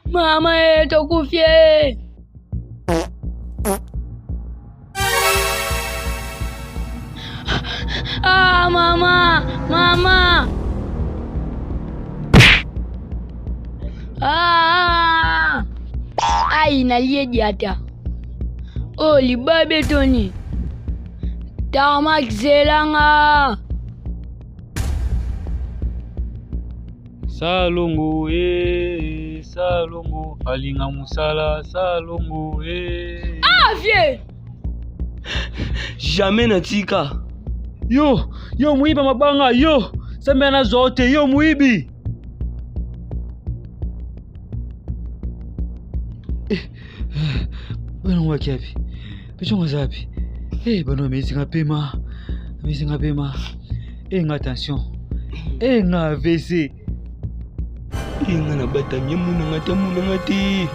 Mama tokufye. Mama. Ai nalieje hata. Oli babe Tony. Tamak zelanga. Salongo salongo alinga musala salongo Vieux. Jamais natika. Yo muiba mabanga yo. Sembena zote yo muibi. Bana wake wapi? Pechonga zapi? Bana mezi ngapema. Nga attention. Nga AVC. Nga na bata muna ngati.